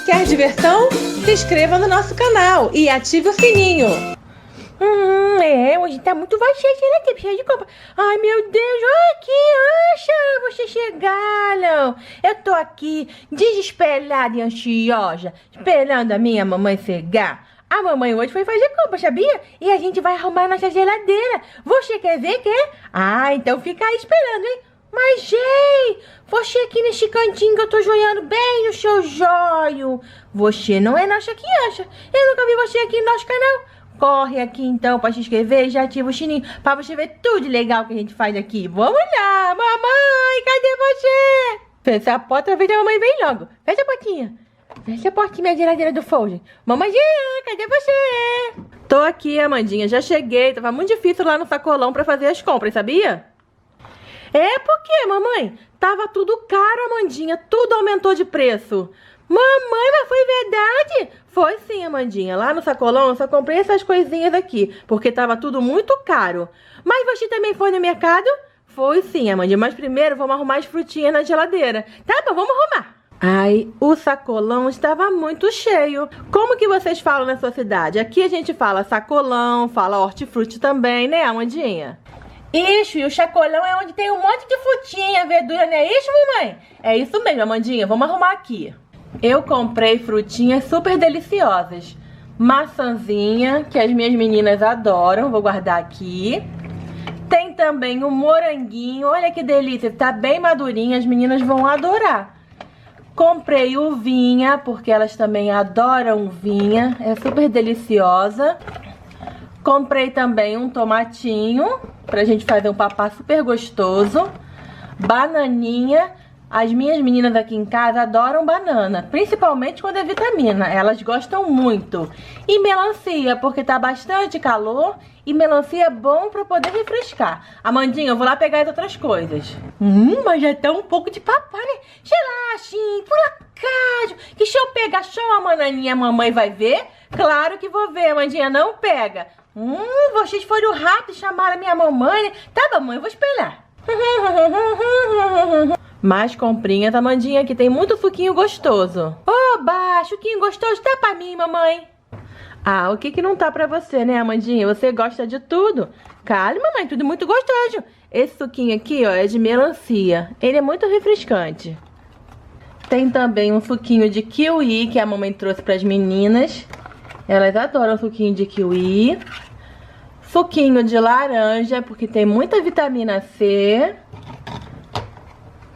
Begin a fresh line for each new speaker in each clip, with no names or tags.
Quer diversão? Se inscreva no nosso canal e ative o sininho.
Hoje tá muito vazio, né? Cheio de compra. Ai, meu Deus, olha que ancha vocês chegaram. Eu tô aqui desesperada e ansiosa, esperando a minha mamãe chegar. A mamãe hoje foi fazer compra, sabia? E a gente vai arrumar a nossa geladeira. Você quer ver, quer? Ah, então fica aí esperando, hein? Mas, Jay, você aqui nesse cantinho que eu tô joiando bem no seu joio. Você não é nossa criança. Eu nunca vi você aqui no nosso canal. Corre aqui então pra se inscrever e já ativa o sininho pra você ver tudo legal que a gente faz aqui. Vamos lá, mamãe, cadê você? Fecha a porta, veja a mamãe vem logo. Fecha a portinha. Fecha a portinha, minha geladeira do Folge. Mamãezinha, cadê você?
Tô aqui, Amandinha, já cheguei. Tava muito difícil lá no sacolão pra fazer as compras, sabia? É, por quê, mamãe? Tava tudo caro, Amandinha. Tudo aumentou de preço. Mamãe, mas foi verdade? Foi sim, Amandinha. Lá no sacolão eu só comprei essas coisinhas aqui, porque tava tudo muito caro. Mas você também foi no mercado? Foi sim, Amandinha. Mas primeiro vamos arrumar as frutinhas na geladeira. Tá bom, vamos arrumar. Ai, o sacolão estava muito cheio. Como que vocês falam na sua cidade? Aqui a gente fala sacolão, fala hortifruti também, né, Amandinha?
Isso, e o sacolão é onde tem um monte de frutinha, verdura, não é isso, mamãe?
É isso mesmo, Amandinha. Vamos arrumar aqui. Eu comprei frutinhas super deliciosas. Maçãzinha, que as minhas meninas adoram. Vou guardar aqui. Tem também um moranguinho. Olha que delícia, tá bem madurinho. As meninas vão adorar. Comprei uvinha, porque elas também adoram uvinha. É super deliciosa. Comprei também um tomatinho, pra gente fazer um papá super gostoso. Bananinha. As minhas meninas aqui em casa adoram banana, principalmente quando é vitamina, elas gostam muito. E melancia, porque tá bastante calor e melancia é bom pra poder refrescar. Amandinha, eu vou lá pegar as outras coisas.
Mas já tá um pouco de papá, né? Relaxem, por acaso, que se eu pegar só uma bananinha, a mamãe vai ver?
Claro que vou ver, Amandinha, não pega.
Vocês foram rápido e chamaram a minha mamãe, né? Tá bom, mãe, eu vou esperar.
Mais comprinhas, Amandinha, que tem muito suquinho gostoso.
Oba, suquinho gostoso, tá pra mim, mamãe.
Ah, o que não tá pra você, né, Amandinha? Você gosta de tudo. Calma, mamãe, tudo muito gostoso. Esse suquinho aqui, ó, é de melancia. Ele é muito refrescante. Tem também um suquinho de kiwi, que a mamãe trouxe pras meninas. Elas adoram suquinho de kiwi. Suquinho de laranja, porque tem muita vitamina C.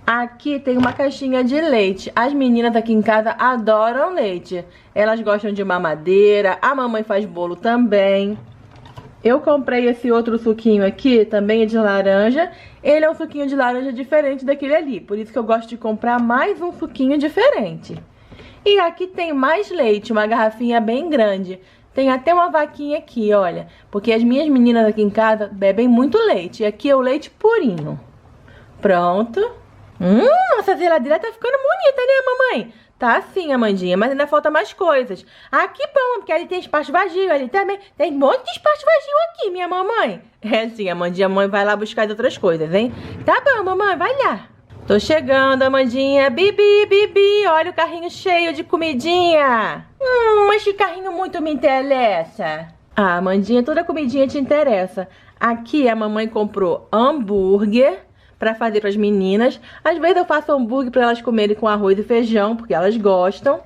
Aqui tem uma caixinha de leite. As meninas aqui em casa adoram leite. Elas gostam de mamadeira. A mamãe faz bolo também. Eu comprei esse outro suquinho aqui, também é de laranja. Ele é um suquinho de laranja diferente daquele ali. Por isso que eu gosto de comprar mais um suquinho diferente. E aqui tem mais leite, uma garrafinha bem grande. Tem até uma vaquinha aqui, olha. Porque as minhas meninas aqui em casa bebem muito leite. E aqui é o leite purinho. Pronto.
Nossa geladeira tá ficando bonita, né, mamãe?
Tá sim, Amandinha, mas ainda falta mais coisas.
Ah, que bom, porque ali tem espaço vazio, ali também tem um monte de espaço vazio aqui, minha mamãe.
É sim, Amandinha, a mãe vai lá buscar as outras coisas, hein?
Tá bom, mamãe, vai lá.
Tô chegando, Amandinha. Bibi, Bibi, olha o carrinho cheio de comidinha.
Esse carrinho muito me interessa.
Ah, Amandinha, toda comidinha te interessa. Aqui a mamãe comprou hambúrguer pra fazer pras meninas. Às vezes eu faço hambúrguer pra elas comerem com arroz e feijão, porque elas gostam.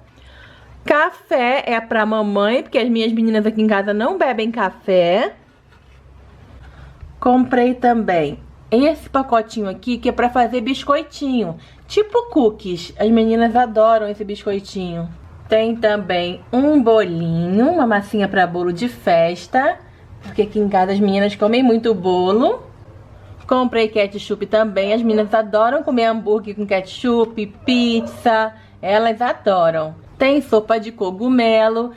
Café é pra mamãe, porque as minhas meninas aqui em casa não bebem café. Comprei também esse pacotinho aqui, que é pra fazer biscoitinho, tipo cookies. As meninas adoram esse biscoitinho. Tem também um bolinho, uma massinha pra bolo de festa, porque aqui em casa as meninas comem muito bolo. Comprei ketchup também, as meninas adoram comer hambúrguer com ketchup, pizza, elas adoram. Tem sopa de cogumelo.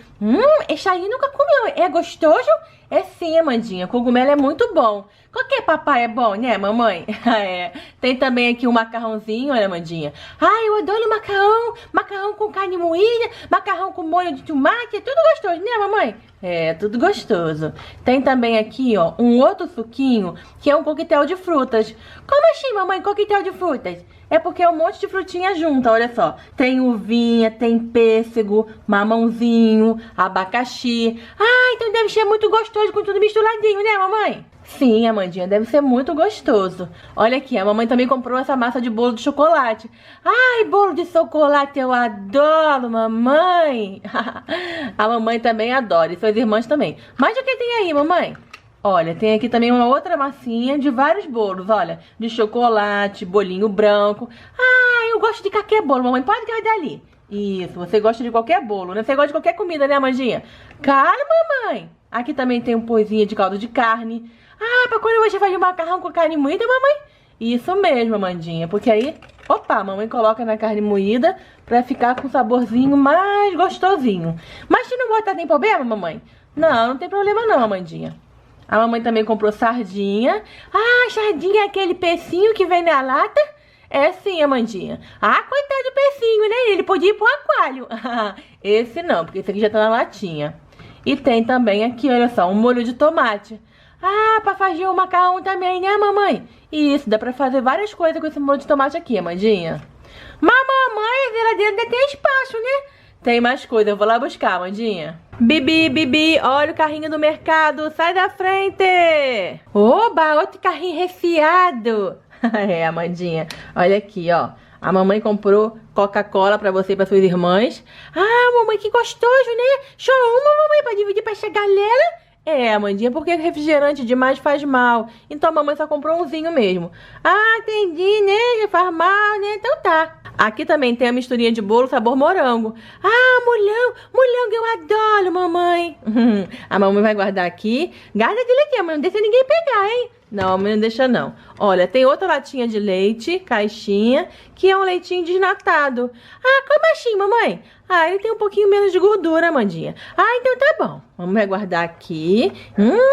Esse aí nunca comeu, é gostoso?
É sim, Amandinha, cogumelo é muito bom.
Qualquer papai é bom, né, mamãe?
É. Tem também aqui um macarrãozinho, olha, Amandinha.
Ai, eu adoro macarrão. Macarrão com carne moída, macarrão com molho de tomate, é tudo gostoso, né, mamãe?
É, tudo gostoso. Tem também aqui, ó, um outro suquinho, que é um coquetel de frutas.
Como assim, mamãe, coquetel de frutas?
É porque é um monte de frutinha junta, olha só. Tem uvinha, tem pêssego, mamãozinho, abacaxi. Ah, então deve ser muito gostoso com tudo misturadinho, né, mamãe? Sim, Amandinha, deve ser muito gostoso. Olha aqui, a mamãe também comprou essa massa de bolo de chocolate. Ai, bolo de chocolate eu adoro, mamãe. A mamãe também adora, e suas irmãs também. Mas o que tem aí, mamãe? Olha, tem aqui também uma outra massinha de vários bolos, olha. De chocolate, bolinho branco. Ah, eu gosto de qualquer bolo, mamãe, pode guardar ali. Isso, você gosta de qualquer bolo, né? Você gosta de qualquer comida, né, Amandinha? Claro, mamãe. Aqui também tem um poezinho de caldo de carne. Ah, pra quando você faz um macarrão com carne moída, mamãe? Isso mesmo, Amandinha, porque aí, opa, a mamãe coloca na carne moída pra ficar com um saborzinho mais gostosinho. Mas se não botar, tem problema, mamãe? Não, não tem problema não, Amandinha. A mamãe também comprou sardinha. Ah, sardinha é aquele peixinho que vem na lata? É sim, Amandinha. Ah, coitado do peixinho, né? Ele podia ir pro aquário. Esse não, porque esse aqui já tá na latinha. E tem também aqui, olha só, um molho de tomate. Ah, pra fazer o macarrão também, né, mamãe? Isso, dá pra fazer várias coisas com esse molho de tomate aqui, Amandinha. Mas, mamãe, a geladeira ainda tem espaço, né? Tem mais coisa, eu vou lá buscar, Amandinha. Bibi, Bibi, olha o carrinho do mercado, sai da frente! Oba, outro carrinho refiado! É, Amandinha, olha aqui, ó. A mamãe comprou Coca-Cola pra você e pra suas irmãs. Ah, mamãe, que gostoso, né? Só uma, mamãe, pra dividir pra essa galera? É, Amandinha, porque refrigerante demais faz mal. Então a mamãe só comprou umzinho mesmo. Ah, entendi, né? Faz mal, né? Então tá. Aqui também tem a misturinha de bolo sabor morango. Ah, morango eu adoro, mamãe. A mamãe vai guardar aqui. Guarda dele aqui, mamãe, não deixa ninguém pegar, hein? Não, a mamãe não deixa não. Olha, tem outra latinha de leite, caixinha, que é um leitinho desnatado. Ah, como assim, mamãe? Ah, ele tem um pouquinho menos de gordura, Amandinha. Ah, então tá bom. Vamos guardar aqui.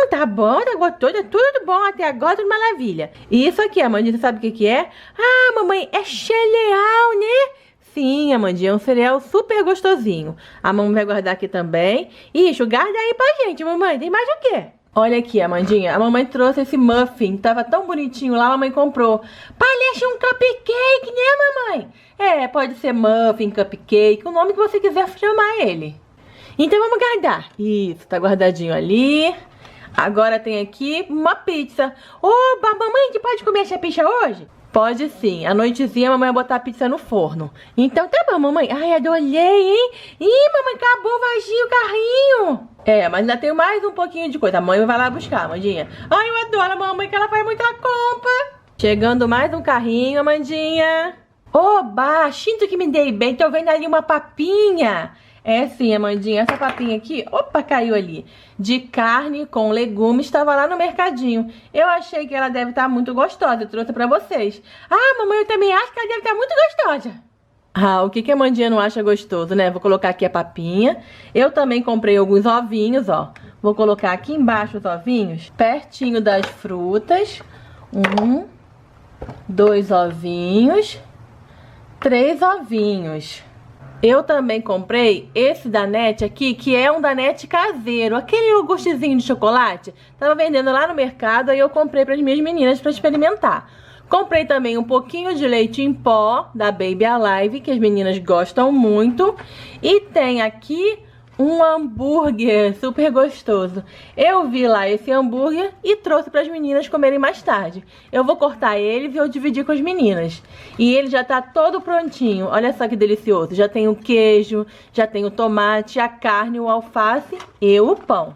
Tá bom, tá gostoso, tá tudo bom até agora, tudo maravilha. E isso aqui, Amandinha, você sabe o que é? Ah, mamãe, é cereal, né? Sim, Amandinha, é um cereal super gostosinho. A mamãe vai guardar aqui também. Ixi, guarda aí pra gente, mamãe. Tem mais o quê? Olha aqui, Amandinha, a mamãe trouxe esse muffin, tava tão bonitinho lá, a mamãe comprou. Parece um cupcake, né, mamãe? É, pode ser muffin, cupcake, o nome que você quiser chamar ele. Então vamos guardar. Isso, tá guardadinho ali. Agora tem aqui uma pizza. Oba, mamãe, a gente pode comer essa pizza hoje? Pode sim, à noitezinha a mamãe vai botar a pizza no forno. Então tá bom, mamãe. Ai, adorei, hein? Ih, mamãe, acabou vazio o carrinho. É, mas ainda tem mais um pouquinho de coisa. A mãe vai lá buscar, Amandinha. Ai, eu adoro a mamãe, que ela faz muita compra. Chegando mais um carrinho, Amandinha. Oba, sinto que me dei bem. Tô vendo ali uma papinha. É sim, Amandinha, essa papinha aqui, opa, caiu ali, de carne com legumes, estava lá no mercadinho. Eu achei que ela deve estar muito gostosa, eu trouxe pra vocês. Ah, mamãe, eu também acho que ela deve estar muito gostosa. Ah, o que a Amandinha não acha gostoso, né? Vou colocar aqui a papinha. Eu também comprei alguns ovinhos, ó. Vou colocar aqui embaixo os ovinhos, pertinho das frutas. 2 ovinhos, 3 ovinhos. Eu também comprei esse Danette aqui, que é um Danette caseiro, aquele iogurtezinho de chocolate. Tava vendendo lá no mercado, aí eu comprei para as minhas meninas para experimentar. Comprei também um pouquinho de leite em pó da Baby Alive, que as meninas gostam muito. E tem aqui um hambúrguer super gostoso. Eu vi lá esse hambúrguer e trouxe para as meninas comerem mais tarde. Eu vou cortar ele e vou dividir com as meninas. E ele já tá todo prontinho. Olha só que delicioso. Já tem o queijo, já tem o tomate, a carne, o alface e o pão.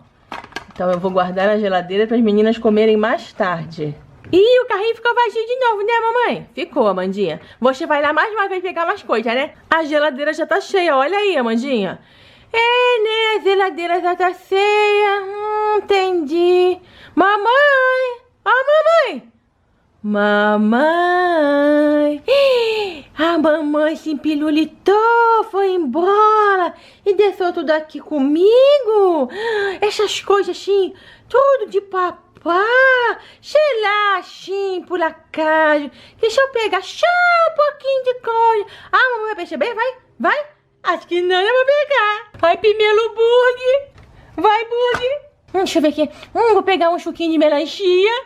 Então eu vou guardar na geladeira para as meninas comerem mais tarde. Ih, o carrinho ficou vazio de novo, né, mamãe? Ficou, Amandinha. Você vai lá mais uma vez pegar mais coisas, né? A geladeira já tá cheia, olha aí, Amandinha. É, né? A geladeira já tá cheia. Entendi. Mamãe! Ó, mamãe! Mamãe! A mamãe se empilulitou, foi embora e deixou tudo aqui comigo. Essas coisas assim, tudo de papá. Sei lá, assim, por acaso. Deixa eu pegar só um pouquinho de coisa. Ah, mamãe vai perceber? Vai? Acho que não, eu vou pegar. Vai, Pimelo Burg. Vai, Burg. Deixa eu ver aqui. Vou pegar um suquinho de melancia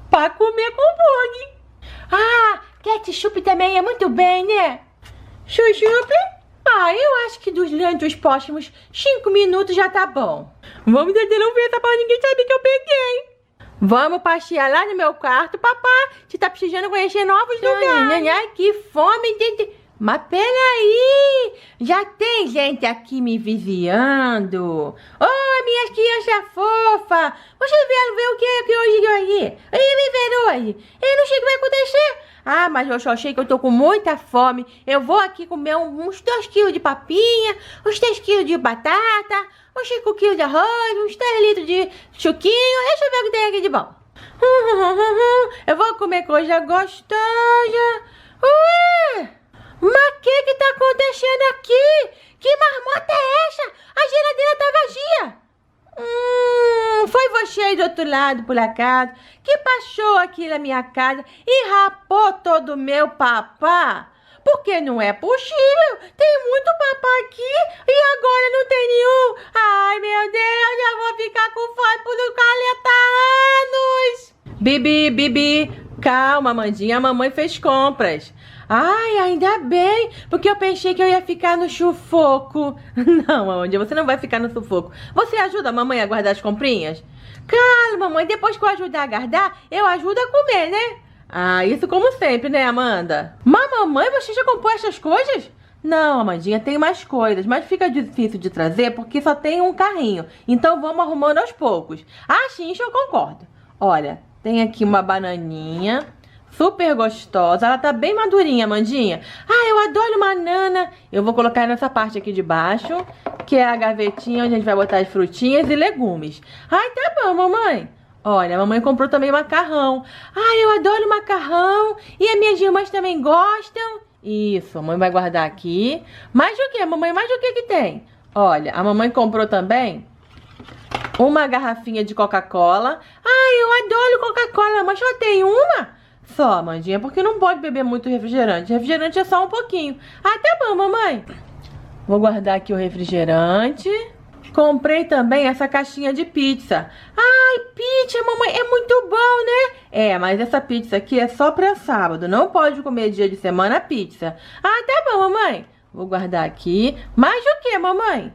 pra comer com o Burg. Ah,
Ketchup também é muito bem, né? Chuchup? Ah, eu acho que durante os próximos 5 minutos já tá bom.
Vamos tentar não ver, tá pra ninguém saber que eu peguei.
Vamos passear lá no meu quarto, papá. Você tá precisando conhecer novos lugares. Ai, que fome. Mas peraí, já tem gente aqui me vigiando. Oh, minhas crianças fofas. Vocês vieram ver o que é que hoje aí? Aí me ver hoje. Eu não sei o que vai acontecer. Ah, mas eu só achei que eu tô com muita fome. Eu vou aqui comer uns 2 quilos de papinha, uns 3 quilos de batata, uns 5 quilos de arroz, uns 3 litros de suquinho. Deixa eu ver o que tem aqui de bom. Eu vou comer coisa gostosa. Ué! Mas o que tá acontecendo aqui? Que marmota é essa? A geladeira tá vazia. Foi você aí do outro lado, por acaso, que passou aqui na minha casa e rapou todo o meu papá? Porque não é possível. Tem muito papá aqui e agora não tem nenhum. Ai, meu Deus, já vou ficar com fome por 40 anos.
Bibi, calma, Amandinha, a mamãe fez compras.
Ai, ainda bem, porque eu pensei que eu ia ficar no sufoco.
Não, Amandinha, você não vai ficar no sufoco. Você ajuda a mamãe a guardar as comprinhas?
Calma, mamãe, depois que eu ajudar a guardar, eu ajudo a comer, né?
Ah, isso como sempre, né, Amanda?
Mas, mamãe, você já comprou essas coisas?
Não, Amandinha, tem mais coisas, mas fica difícil de trazer porque só tem um carrinho. Então vamos arrumando aos poucos.
Ah, sim, isso eu concordo.
Olha, tem aqui uma bananinha super gostosa. Ela tá bem madurinha, Amandinha.
Ah, eu adoro banana.
Eu vou colocar nessa parte aqui de baixo, que é a gavetinha onde a gente vai botar as frutinhas e legumes.
Ai, tá bom, mamãe.
Olha, a mamãe comprou também macarrão.
Ai, eu adoro macarrão. E as minhas irmãs também gostam.
Isso, a mamãe vai guardar aqui. Mais o que, mamãe? Mais o que tem? Olha, a mamãe comprou também uma garrafinha de Coca-Cola.
Ai, eu adoro Coca-Cola, mas só tem uma?
Só, Amandinha, porque não pode beber muito refrigerante. Refrigerante é só um pouquinho.
Ah, tá bom, mamãe.
Vou guardar aqui o refrigerante. Comprei também essa caixinha de pizza.
Ai, pizza, mamãe, é muito bom, né?
É, mas essa pizza aqui é só pra sábado. Não pode comer dia de semana pizza.
Ah, tá bom, mamãe.
Vou guardar aqui.
Mais o que, mamãe?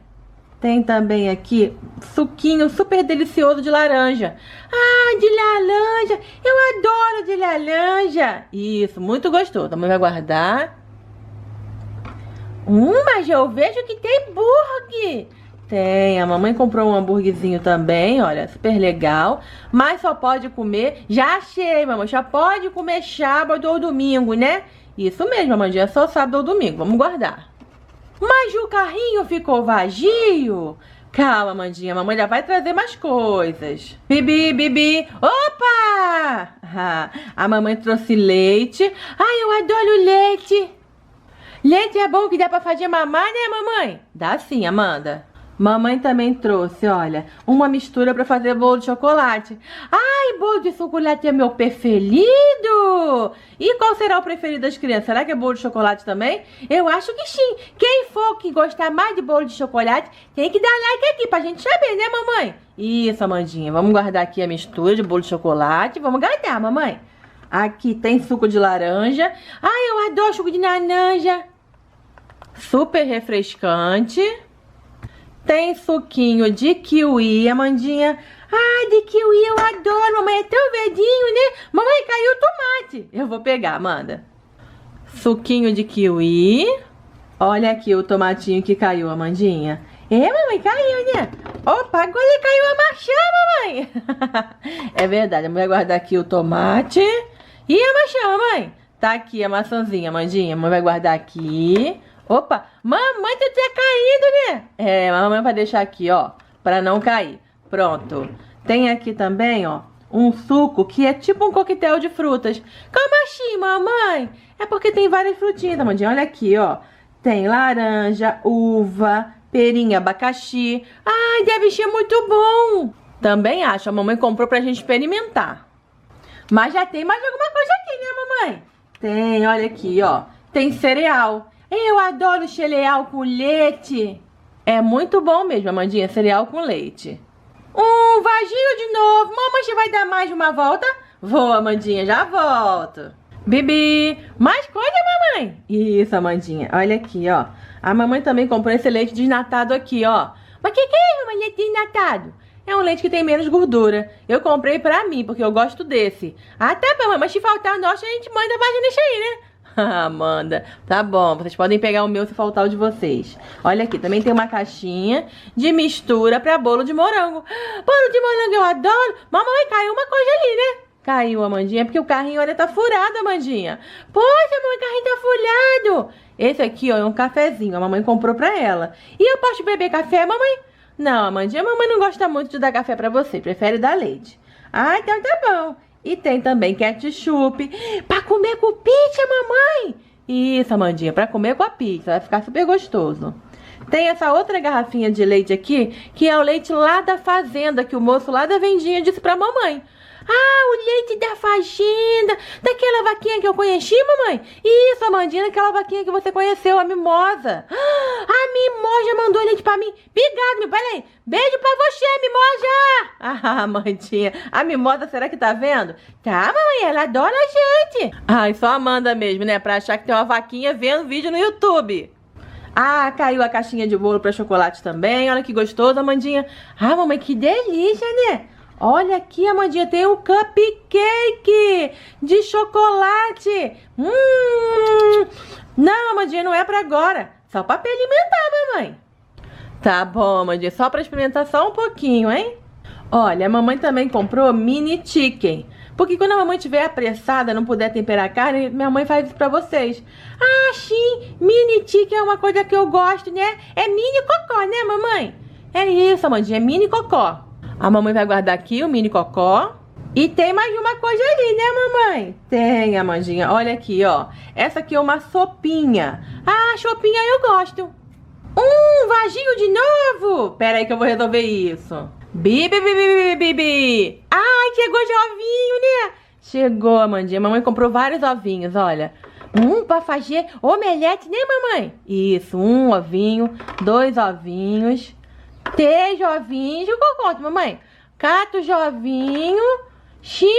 Tem também aqui suquinho super delicioso de laranja.
Ah, de laranja. Eu adoro de laranja.
Isso, muito gostoso. A mãe vai guardar.
Mas eu vejo que tem hambúrguer.
Tem, a mamãe comprou um hambúrguerzinho também, olha, super legal. Mas só pode comer, já achei, mamãe, só pode comer sábado ou domingo, né? Isso mesmo, Amandinha, é só sábado ou domingo, vamos guardar.
Mas o carrinho ficou vazio.
Calma, Amandinha, a mamãe já vai trazer mais coisas. Bibi.
Opa!
A mamãe trouxe leite.
Ai, eu adoro leite. Leite é bom que dá pra fazer mamar, né, mamãe?
Dá sim, Amanda. Mamãe também trouxe, olha, uma mistura pra fazer bolo de chocolate.
Ai, bolo de chocolate é meu preferido.
E qual será o preferido das crianças? Será que é bolo de chocolate também?
Eu acho que sim. Quem for que gostar mais de bolo de chocolate, tem que dar like aqui pra gente saber, né, mamãe?
Isso, Amandinha. Vamos guardar aqui a mistura de bolo de chocolate. Vamos guardar, mamãe. Aqui tem suco de laranja.
Ai, eu adoro suco de laranja.
Super refrescante. Tem suquinho de kiwi, Amandinha.
Ah, de kiwi eu adoro, mamãe. É tão verdinho, né? Mamãe, caiu o tomate.
Eu vou pegar, Amanda. Suquinho de kiwi. Olha aqui o tomatinho que caiu, Amandinha.
É, mamãe, caiu, né? Opa, agora caiu a maçã,
mamãe. É verdade, a mãe vai guardar aqui o tomate.
E a maçã, mamãe?
Tá aqui a maçãzinha, Amandinha. A mãe vai guardar aqui.
Opa, mamãe, tu tinha caído, né?
É, a mamãe vai deixar aqui, ó, pra não cair. Pronto. Tem aqui também, ó, um suco que é tipo um coquetel de frutas.
Como assim, mamãe?
É porque tem várias frutinhas, Amandinha. Olha aqui, ó. Tem laranja, uva, perinha, abacaxi.
Ai, deve ser muito bom.
Também acho. A mamãe comprou pra gente experimentar.
Mas já tem mais alguma coisa aqui, né, mamãe?
Tem, olha aqui, ó. Tem cereal.
Eu adoro cereal com leite.
É muito bom mesmo, Amandinha, cereal com leite.
Vazio de novo. Mamãe, você vai dar mais uma volta?
Vou, Amandinha, já volto. Bibi, mais coisa, mamãe? Isso, Amandinha. Olha aqui, ó. A mamãe também comprou esse leite desnatado aqui, ó.
Mas que é, mamãe, leite desnatado?
É um leite que tem menos gordura. Eu comprei pra mim, porque eu gosto desse.
Ah, tá bom, mas se faltar o nosso, a gente manda mais nesse aí, né?
Amanda, tá bom, vocês podem pegar o meu se faltar o de vocês. Olha aqui, também tem uma caixinha de mistura pra bolo de morango.
Bolo de morango eu adoro. Mamãe, caiu uma coisa ali, né?
Caiu, Amandinha, porque o carrinho, olha, tá furado, Amandinha.
Poxa, mamãe, o carrinho tá furado.
Esse aqui, ó, é um cafezinho, a mamãe comprou pra ela.
E eu posso beber café, mamãe?
Não, Amandinha, a mamãe não gosta muito de dar café pra você, prefere dar leite.
Ah, então tá bom.
E tem também ketchup.
Pra comer com pizza, mamãe?
Isso, Amandinha, pra comer com a pizza, vai ficar super gostoso. Tem essa outra garrafinha de leite aqui, que é o leite lá da fazenda, que o moço lá da vendinha disse pra mamãe.
Ah, o leite da fazenda, daquela vaquinha que eu conheci, mamãe?
Isso, Amandinha, aquela vaquinha que você conheceu, a Mimosa.
A Mimosa mandou leite pra mim. Obrigado, meu. Peraí. Beijo pra você, Mimosa.
Ah, Amandinha, a Mimosa, será que tá vendo?
Tá, mamãe, ela adora a gente.
Ai, só a Amanda mesmo, né? Pra achar que tem uma vaquinha vendo vídeo no YouTube. Ah, caiu a caixinha de bolo pra chocolate também. Olha que gostoso, Amandinha.
Ah, mamãe, que delícia, né?
Olha aqui, Amandinha, tem um cupcake de chocolate. Não, Amandinha, não é pra agora. Só pra experimentar, mamãe. Tá bom, Amandinha, só pra experimentar só um pouquinho, hein? Olha, a mamãe também comprou mini chicken. Porque quando a mamãe estiver apressada, não puder temperar a carne, minha mãe faz isso pra vocês.
Ah, sim, mini chicken é uma coisa que eu gosto, né? É mini cocó, né, mamãe?
É isso, Amandinha, é mini cocó. A mamãe vai guardar aqui o mini cocó.
E tem mais uma coisa ali, né, mamãe?
Tem, Amandinha. Olha aqui, ó. Essa aqui é uma sopinha.
Ah, sopinha eu gosto. Vazio de novo.
Pera aí que eu vou resolver isso. Bibi, bibi, bibi, bibi.
Ai, chegou de ovinho, né?
Chegou, Amandinha. Mamãe comprou vários ovinhos, olha.
Pra fazer omelete, né, mamãe?
Isso, um ovinho, 2 ovinhos,
3 ovinhos. Quanto, mamãe?
4 ovinhos,
5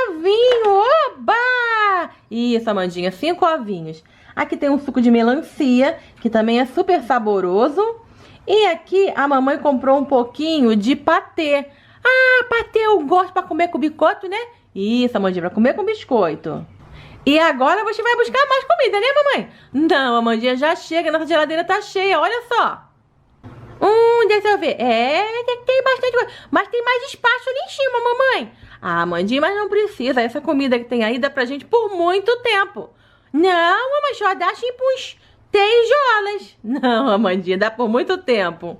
ovinhos. Oba!
Isso, Amandinha, 5 ovinhos. Aqui tem um suco de melancia, que também é super saboroso. E aqui a mamãe comprou um pouquinho de patê.
Ah, patê eu gosto pra comer com biscoito, né?
Isso, Amandinha, pra comer com biscoito.
E agora você vai buscar mais comida, né, mamãe?
Não, Amandinha, já chega, nossa geladeira tá cheia, olha só.
Deixa eu ver. Tem bastante coisa. Mas tem mais espaço ali em cima, mamãe.
Ah, Amandinha, mas não precisa. Essa comida que tem aí dá pra gente por muito tempo.
Não, mamãe, só dá tipo uns 3 horas.
Não, Amandinha, dá por muito tempo.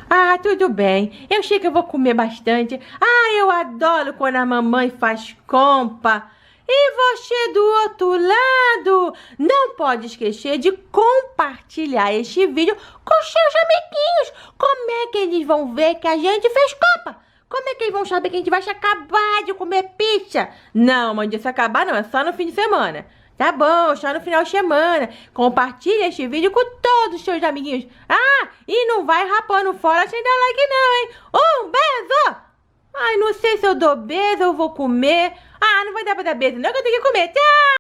Ah, tudo bem. Eu sei que eu vou comer bastante. Ah, eu adoro quando a mamãe faz compra. E você do outro lado, não pode esquecer de compartilhar este vídeo com seus amiguinhos. Como é que eles vão ver que a gente fez compra? Como é que eles vão saber que a gente vai acabar de comer pizza?
Não, Amandinha, se acabar não, é só no fim de semana.
Tá bom, só no final de semana. Compartilhe este vídeo com todos os seus amiguinhos. Ah, e não vai rapando fora sem dar like não, hein? Um beijo! Ai, não sei se eu dou beijo ou vou comer. Ah, não vai dar pra dar beijo não, que eu tenho que comer. Tchau!